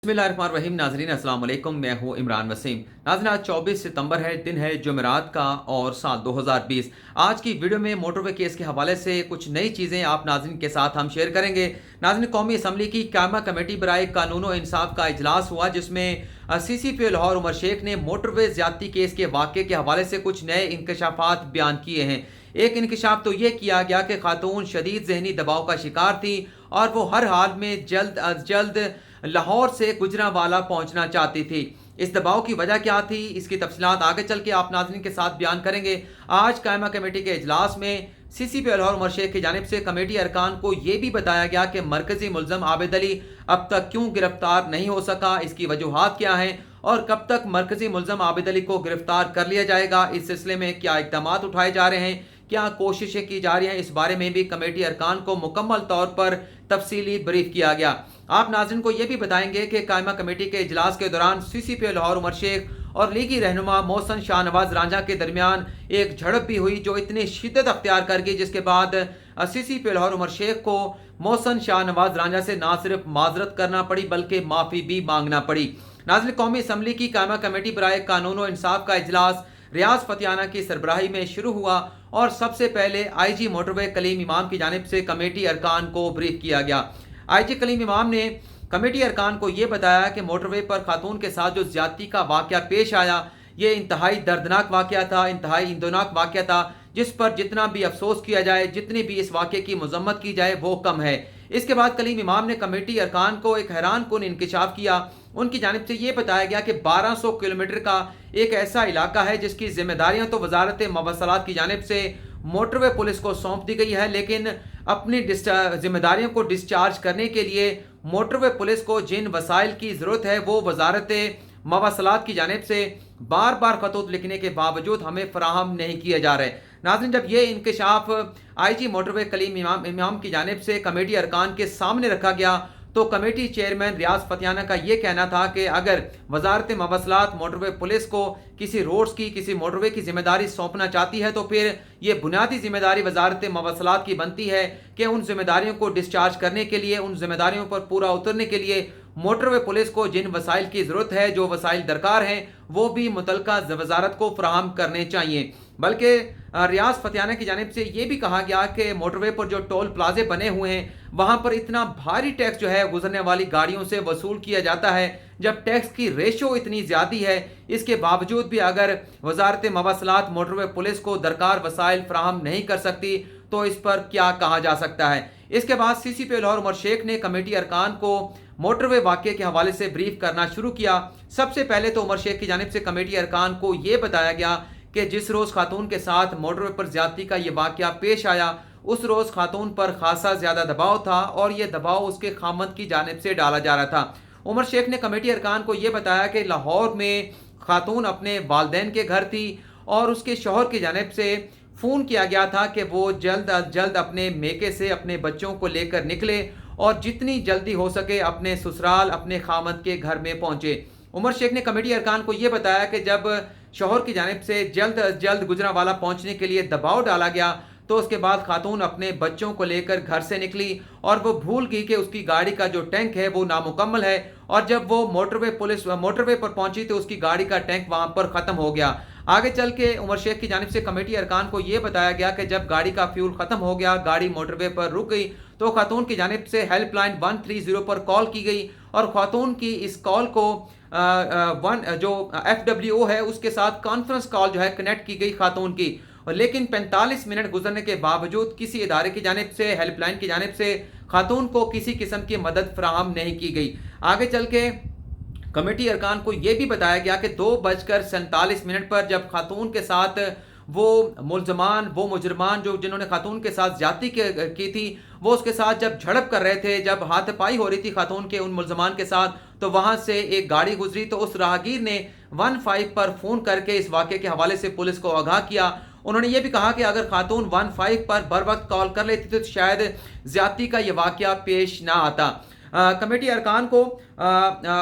बिस्मिल्लाहिर्रहमानिर्रहीम। नाज़रीन अस्सलाम वालेकुम, मैं हूँ इमरान वसीम। नाज़रीन आज 24 सितंबर है, दिन है जुमेरात का और साल 2020। आज की वीडियो में मोटरवे केस के हवाले से कुछ नई चीज़ें आप नाज़रीन के साथ हम शेयर करेंगे। नाज़रीन कौमी असम्बली की कायमा कमेटी बराए कानून व इंसाफ का इजलास हुआ, जिसमें CCPO लाहौर उमर शेख ने मोटरवे ज़्यादती केस के वाक़े के हवाले से कुछ नए इंकशाफात बयान किए हैं। एक इंकशाफ तो यह किया गया कि खातून शदीद ज़हनी दबाव का शिकार थी और वो हर हाल में जल्द अज जल्द लाहौर से गुजरांवाला पहुंचना चाहती थी। इस दबाव की वजह क्या थी, इसकी तफसीलात आगे चल के आप नाज़रीन के साथ बयान करेंगे। आज कायमा कमेटी के इजलास में CCPO लाहौर उमर शेख की जानिब से कमेटी अरकान को यह भी बताया गया कि मरकजी मुल्ज़म आबिद अली अब तक क्यों गिरफ्तार नहीं हो सका, इसकी वजूहात क्या हैं और कब तक मरकजी मुल्ज़म आबिद अली को गिरफ्तार कर लिया जाएगा। इस सिलसिले में क्या इक़दाम उठाए जा रहे हैं, क्या कोशिशें की जा रही हैं, इस बारे में भी कमेटी अरकान को मुकम्मल तौर पर तफसीली ब्रीफ किया गया। आप नाज़रीन को यह भी बताएंगे कि कायमा कमेटी के इजलास के दौरान CCPO लाहौर उमर शेख और लीगी रहनुमा मोहसन शाहनवाज रांझा के दरमियान एक झड़प भी हुई, जो इतनी शिद्दत अख्तियार कर गई, जिसके बाद CCPO लाहौर उमर शेख को मोहसन शाहनवाज रांझा से ना सिर्फ माजरत करना पड़ी बल्कि माफ़ी भी मांगना पड़ी। नाज़रीन कौमी असम्बली की कायमा कमेटी बराए कानून व इंसाफ का इजलास रियाज फतियाना की सरबराही में शुरू हुआ और सबसे पहले IG मोटरवे कलीम इमाम की जानिब से कमेटी अरकान को ब्रीफ किया गया। IG कलीम इमाम ने कमेटी अरकान को यह बताया कि मोटरवे पर खातून के साथ जो ज्यादती का वाक़या पेश आया, ये इंतहाई दर्दनाक वाक़या था, इंतहाई इंदोनाक वाक़या था, जिस पर जितना भी अफसोस किया जाए, जितनी भी इस वाक़े की मजम्मत की जाए वो कम है। इसके बाद कलीम इमाम ने कमेटी अरकान को एक हैरान कुन इंकशाफ किया। उनकी जानिब से ये बताया गया कि 1200 किलोमीटर का एक ऐसा इलाका है जिसकी जिम्मेदारियां तो वजारत मवस्सलात की जानिब से मोटरवे पुलिस को सौंप दी गई है, लेकिन अपनी जिम्मेदारियों को डिस्चार्ज करने के लिए मोटरवे पुलिस को जिन वसाइल की ज़रूरत है वो वजारत मवस्सलात की जानिब से बार बार खतूत लिखने के बावजूद हमें फराहम नहीं किए जा रहे। नाज़रीन जब ये इंकशाफ IG मोटरवे कलीम इमाम की जानिब से कमेटी अरकान के सामने रखा गया तो कमेटी चेयरमैन रियाज फतियाना का यह कहना था कि अगर वजारत मवस्सलात मोटरवे पुलिस को किसी रोड्स की, किसी मोटरवे की जिम्मेदारी सौंपना चाहती है तो फिर यह बुनियादी जिम्मेदारी वजारत मवस्सलात की बनती है कि उन जिम्मेदारियों को डिस्चार्ज करने के लिए, उन जिम्मेदारियों पर पूरा उतरने के लिए मोटरवे पुलिस को जिन वसाइल की ज़रूरत है, जो वसाइल दरकार हैं, वो भी मुतलका वजारत को फराहम करने चाहिए। बल्कि रियाज फतियाना की जानिब से ये भी कहा गया कि मोटरवे पर जो टोल प्लाजे बने हुए हैं वहाँ पर इतना भारी टैक्स जो है गुजरने वाली गाड़ियों से वसूल किया जाता है, जब टैक्स की रेशो इतनी ज़्यादा है, इसके बावजूद भी अगर वजारत मवस्सलात मोटरवे पुलिस को दरकार वसाइल फराहम नहीं कर सकती तो इस पर क्या कहा जा सकता है। इसके बाद CCPO लाहौर उमर शेख ने कमेटी अरकान को मोटरवे वाक़े के हवाले से ब्रीफ करना शुरू किया। सबसे पहले तो उमर शेख की जानिब से कमेटी अरकान को यह बताया गया कि जिस रोज़ खातून के साथ मोटरवे पर ज्यादती का यह वाक़या पेश आया उस रोज़ खातून पर खासा ज़्यादा दबाव था और यह दबाव उसके खामद की जानिब से डाला जा रहा था। उमर शेख ने कमेटी अरकान को यह बताया कि लाहौर में खातून अपने वालदैन के घर थी और उसके शौहर की जानिब से फ़ोन किया गया था कि वो जल्द अज जल्द अपने मेके से अपने बच्चों को लेकर निकले और जितनी जल्दी हो सके अपने ससुराल, अपने खामद के घर में पहुंचे। उमर शेख ने कमेटी अरकान को यह बताया कि जब शौहर की जानिब से जल्द अज जल्द गुजरांवाला पहुंचने के लिए दबाव डाला गया तो उसके बाद खातून अपने बच्चों को लेकर घर से निकली और वो भूल गई कि उसकी गाड़ी का जो टैंक है वो नामुकम्मल है, और जब वो मोटरवे पर पहुंची तो उसकी गाड़ी का टैंक वहां पर ख़त्म हो गया। आगे चल के उमर शेख की जानिब से कमेटी अरकान को यह बताया गया कि जब गाड़ी का फ्यूल ख़त्म हो गया, गाड़ी मोटरवे पर रुक गई तो खातून की जानिब से हेल्पलाइन 130 पर कॉल की गई और खातून की इस कॉल को जो FWO है उसके साथ कॉन्फ्रेंस कॉल जो है कनेक्ट की गई खातून की, और लेकिन 45 मिनट गुजरने के बावजूद किसी इदारे की जानिब से, हेल्पलाइन की जानिब से खातून को किसी किस्म की मदद फराहम नहीं की गई। आगे चल के कमेटी अरकान को यह भी बताया गया कि 2:47 पर जब खातून के साथ वो मुजरमान जिन्होंने खातून के साथ ज्यादती की थी वो उसके साथ जब झड़प कर रहे थे, जब हाथापाई हो रही थी खातून के उन मुलजमान के साथ, तो वहां से एक गाड़ी गुजरी तो उस राहगीर ने 15 पर फ़ोन करके इस वाक़े के हवाले से पुलिस को आगाह किया। उन्होंने ये भी कहा कि अगर खातून 15 पर बर वक्त कॉल कर लेती तो शायद ज्यादती का ये वाक़या पेश ना आता। कमेटी अरकान को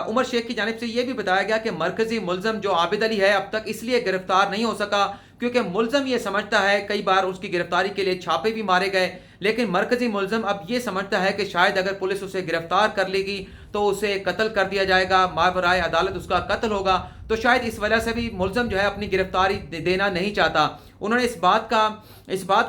उमर शेख की जानिब से यह भी बताया गया कि मरकजी मुल्ज़म जो आबिद अली है अब तक इसलिए गिरफ्तार नहीं हो सका क्योंकि मुल्ज़म ये समझता है, कई बार उसकी गिरफ्तारी के लिए छापे भी मारे गए, लेकिन मरकजी मुल्ज़म अब ये समझता है कि शायद अगर पुलिस उसे गिरफ्तार कर लेगी तो उसे कत्ल कर दिया जाएगा, मावराए अदालत उसका कत्ल होगा। तो शायद इस वजह से भी मुलज़म जो है अपनी गिरफ्तारी देना नहीं चाहता। उन्होंने इस बात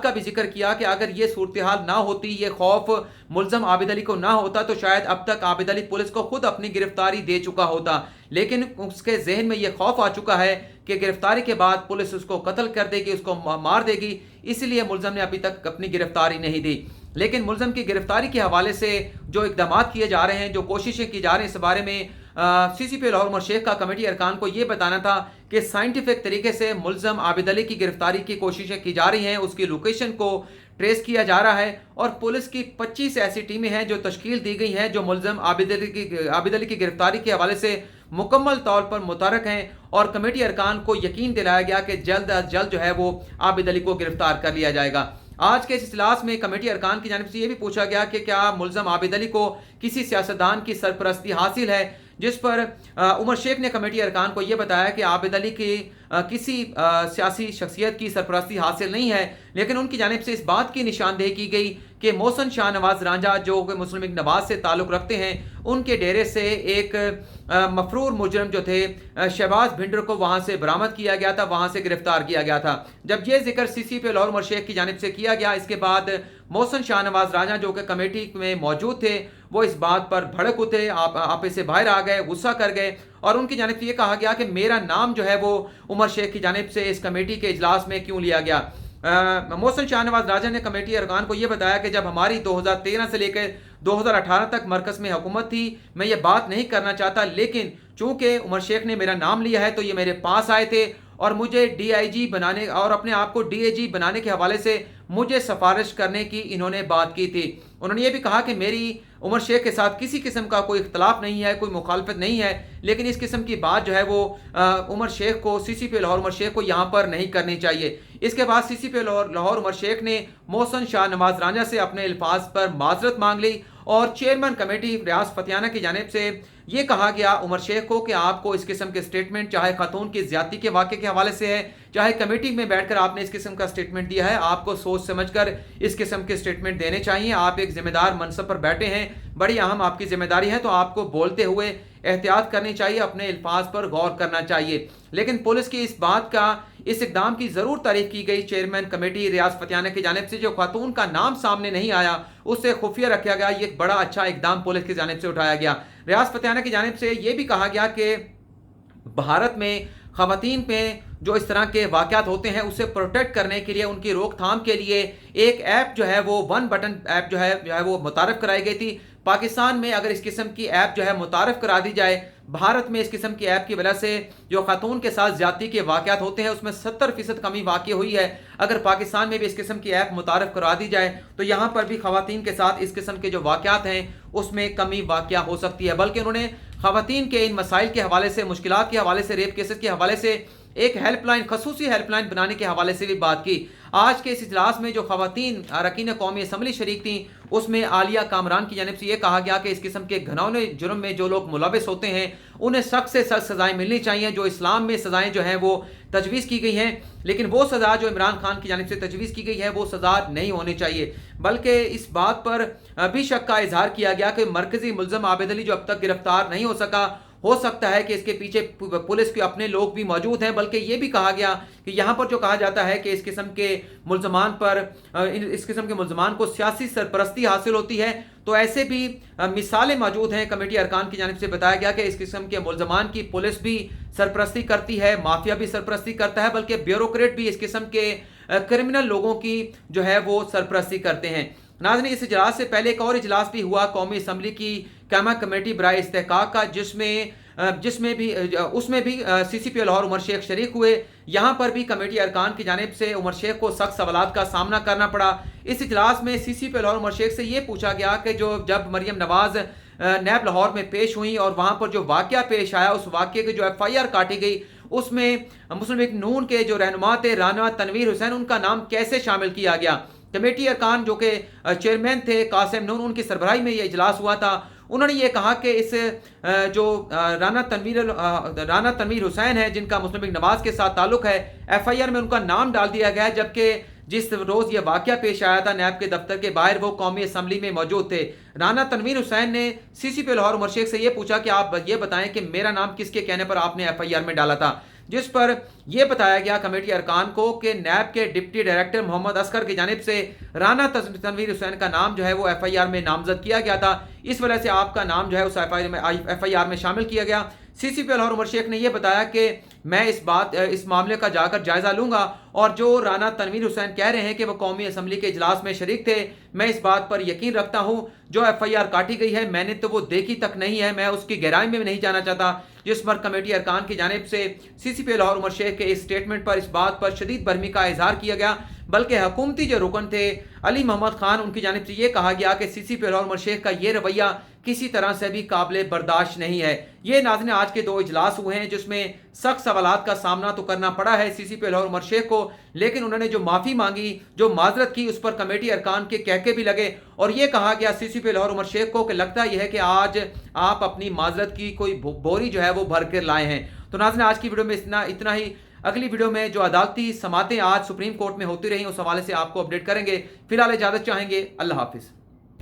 का भी जिक्र किया कि अगर ये सूरत हाल ना होती, ये खौफ मुलज़म आबिद अली को ना होता, तो शायद अब तक आबिद अली पुलिस को खुद अपनी गिरफ्तारी दे चुका होता। लेकिन उसके जहन में ये खौफ आ चुका है कि गिरफ्तारी के बाद पुलिस उसको कत्ल कर देगी, उसको मार देगी, इसलिए मुलज़म ने अभी तक अपनी गिरफ्तारी नहीं दी। लेकिन मुलज़म की गिरफ्तारी के हवाले से जो इक़दाम किए जा रहे हैं, जो कोशिशें की जा रही हैं, इस बारे में CCP लाहौर उमर शेख का कमेटी अरकान को ये बताना था कि साइंटिफिक तरीके से मुलज़म आबिद अली की गिरफ्तारी की कोशिशें की जा रही हैं, उसकी लोकेशन को ट्रेस किया जा रहा है और पुलिस की 25 ऐसी टीमें हैं जो तश्कील दी गई हैं जो मुलज़म आबिद अली की गिरफ्तारी के हवाले से मुकम्मल तौर पर मुतहरक हैं। और कमेटी अरकान को यकीन दिलाया गया कि जल्द अज जल्द जो है वो आबिद अली को गिरफ्तार कर लिया जाएगा। आज के इस इजलास में कमेटी अरकान की जानिब से ये भी पूछा गया कि क्या मुलज़म आबिद अली को किसी सियासतदान की सरपरस्ती हासिल है, जिस पर उमर शेख ने कमेटी अरकान को ये बताया कि आबिद अली की किसी सियासी शख्सियत की सरपरस्ती हासिल नहीं है। लेकिन उनकी जानिब से इस बात की निशानदेही की गई कि मोहसिन शाह नवाज रांझा जो कि मुस्लिम लीग नवाज से ताल्लुक़ रखते हैं, उनके डेरे से एक मफरूर मुजरम जो थे शहबाज भिंडर को वहाँ से बरामद किया गया था, वहाँ से गिरफ्तार किया गया था। जब ये जिक्र CCP लाहौर उमर शेख की जानिब से किया गया, इसके बाद मोहसिन शाह नवाज रांझा जो कि कमेटी में मौजूद थे, वो इस बात पर भड़क उठे, आप इसे बाहर आ गए, गुस्सा कर गए और उनकी जानिब से ये कहा गया कि मेरा नाम जो है वो उमर शेख की जानिब से इस कमेटी के इजलास में क्यों लिया गया। मोहसिन शाह नवाज रांझा ने कमेटी अरकान को ये बताया कि जब हमारी 2013 से लेकर 2018 तक मरकज़ में हुकूमत थी, मैं ये बात नहीं करना चाहता, लेकिन चूंकि उमर शेख ने मेरा नाम लिया है तो ये मेरे पास आए थे और मुझे DIG बनाने और अपने आप को DAG बनाने के हवाले से मुझे सिफारिश करने की इन्होंने बात की थी। उन्होंने ये भी कहा कि मेरी उमर शेख के साथ किसी किस्म का कोई इख्तलाफ नहीं है, कोई मुखालफत नहीं है, लेकिन इस किस्म की बात जो है वो उमर शेख को, CCP लाहौर उमर शेख को यहाँ पर नहीं करनी चाहिए। इसके बाद CCP लाहौर उमर शेख ने मोहसिन शाह नवाज रांझा से अपने अल्फाज पर माजरत मांग ली और चेयरमैन कमेटी रियाज फतियाना की जानिब से ये कहा गया उमर शेख को कि आपको इस किस्म के स्टेटमेंट, चाहे खातून की ज्यादती के वाक़े के हवाले से है, चाहे कमेटी में बैठकर आपने इस किस्म का स्टेटमेंट दिया है, आपको सोच समझकर इस किस्म के स्टेटमेंट देने चाहिए। आप एक जिम्मेदार मनसब पर बैठे हैं, बड़ी अहम आपकी जिम्मेदारी है, तो आपको बोलते हुए एहतियात करनी चाहिए, अपने अल्फाज पर गौर करना चाहिए। लेकिन पुलिस की इस इकदाम की ज़रूर तारीफ की गई। चेयरमैन कमेटी रियाज फतियाना की जानिब से जो खातून का नाम सामने नहीं आया उससे खुफिया रखा गया, ये एक बड़ा अच्छा इकदाम पुलिस की जानिब से उठाया गया। रियाज फतियाना की जानिब से ये भी कहा गया कि भारत में ख़वातीन पे जो इस तरह के वाक़यात होते हैं उसे प्रोटेक्ट करने के लिए, उनकी रोकथाम के लिए एक ऐप जो है वो वन बटन ऐप जो है वो मुतारफ़ कराई गई थी। पाकिस्तान में अगर इस किस्म की ऐप जो है मुतारफ़ करा दी जाए, भारत में इस किस्म की ऐप की वजह से जो खातून के साथ ज्यादती के वाक़यात होते हैं उसमें 70% कमी वाक़ई हुई है। अगर पाकिस्तान में भी इस किस्म की ऐप मुतारफ़ करा दी जाए तो यहाँ पर भी ख़वातीन के साथ इस किस्म के जो वाक़यात हैं उसमें कमी वाक़ई हो सकती है। बल्कि उन्होंने ख़वातीन के इन मसाइल के हवाले से, मुश्किलात के हवाले से, रेप केसेस के हवाले से एक हेल्पलाइन, खसूसी हेल्पलाइन बनाने के हवाले से भी बात की। आज के इस इजलास में जो ख़वातीन अरकान कौमी असम्बली शरीक थी उसमें आलिया कामरान की जानिब से ये कहा गया कि इस किस्म के घनौने जुर्म में जो लोग मुलविस होते हैं उन्हें सख्त से सख्त सज़ाएँ मिलनी चाहिए। जो इस्लाम में सज़ाएँ जो हैं वो तजवीज़ की गई हैं, लेकिन वो सज़ा जो इमरान खान की जानिब से तजवीज़ की गई है वो सज़ा नहीं होनी चाहिए। बल्कि इस बात पर भी शक का इजहार किया गया कि मरकज़ी मुलज़म आबिद अली जो अब तक गिरफ्तार नहीं हो सकता है कि इसके पीछे पुलिस के अपने लोग भी मौजूद हैं। बल्कि ये भी कहा गया कि यहाँ पर जो कहा जाता है कि इस किस्म के मुलज़मान को सियासी सरपरस्ती हासिल होती है, तो ऐसे भी मिसालें मौजूद हैं। कमेटी अरकान की जानिब से बताया गया कि इस किस्म के मुलज़मान की पुलिस भी सरपरस्ती करती है, माफिया भी सरपरस्ती करता है, बल्कि ब्यूरोक्रेट भी इस किस्म के क्रिमिनल लोगों की जो है वो सरपरस्ती करते हैं। नाज़रीन, इस इजलास से पहले एक और इजलास भी हुआ कौमी असम्बली की कैमा कमेटी बराए इस्तेहकाक का, उसमें भी CCP लाहौर उमर शेख शरीक हुए। यहाँ पर भी कमेटी अरकान की जानिब से उमर शेख को सख्त सवालात का सामना करना पड़ा। इस इजलास में CCP लाहौर उमर शेख से ये पूछा गया कि जब मरियम नवाज नैब लाहौर में पेश हुई और वहाँ पर जो वाक़या पेश आया, उस वाक़े की जो FIR काटी गई उसमें मुस्लिम लीग नून के जो रहनुमा थे राना तनवीर हुसैन, उनका नाम कैसे शामिल किया गया। कमेटी अरकान जो कि चेयरमैन थे कासिम नून, उनकी सरबराही में ये इजलास हुआ था। उन्होंने ये कहा कि इस जो राना तनवीर हुसैन है जिनका मुस्लिम लीग नवाज के साथ ताल्लुक़ है, FIR में उनका नाम डाल दिया गया है, जबकि जिस रोज ये वाकया पेश आया था नैब के दफ्तर के बाहर, वो कौमी असम्बली में मौजूद थे। राना तनवीर हुसैन ने CCP लाहौर उमर शेख से ये पूछा कि आप ये बताएं कि मेरा नाम किसके कहने पर आपने FIR में डाला था, जिस पर यह बताया गया कमेटी अरकान को कि नैब के डिप्टी डायरेक्टर मोहम्मद असगर की जानिब से राना तनवीर हुसैन का नाम जो है वो FIR में नामजद किया गया था, इस वजह से आपका नाम जो है उस FIR में शामिल किया गया। CCP लाहौर उमर शेख ने यह बताया कि मैं इस मामले का जाकर जायजा लूंगा और जो राना तनवीर हुसैन कह रहे हैं कि वो कौमी असम्बली के इजलास में शरीक थे, मैं इस बात पर यकीन रखता हूं जो FIR काटी गई है मैंने तो वो देखी तक नहीं है, मैं उसकी गहराई में नहीं जाना चाहता। जिस पर कमेटी अरकान की जानिब से CCP लाहौर उमर शेख के इस स्टेटमेंट पर इस बात पर शदीद बरहमी का इजहार किया गया, बल्कि हुकूमती जो रुकन थे अली मोहम्मद खान, उनकी जानिब से यह कहा गया कि CCP लाहौर उमर शेख का ये रवैया किसी तरह से भी काबिल बर्दाश्त नहीं है। ये नाज़रीन आज के 2 इजलास हुए हैं जिसमें सख्त सवालात का सामना तो करना पड़ा है CCP लाहौर उमर शेख को, लेकिन उन्होंने जो माफ़ी मांगी, जो माजरत की, उस पर कमेटी अरकान के कहके भी लगे और ये कहा गया CCP लाहौर उमर शेख को कि लगता यह है कि आज आप अपनी माजरत की कोई बोरी जो है वो भर कर लाए हैं। तो नाज़रीन आज की वीडियो में इतना ही। अगली वीडियो में जो अदालती समातें आज सुप्रीम कोर्ट में होती रही उस हवाले से आपको अपडेट करेंगे। फिलहाल इजाज़त चाहेंगे। अल्लाह हाफिज़।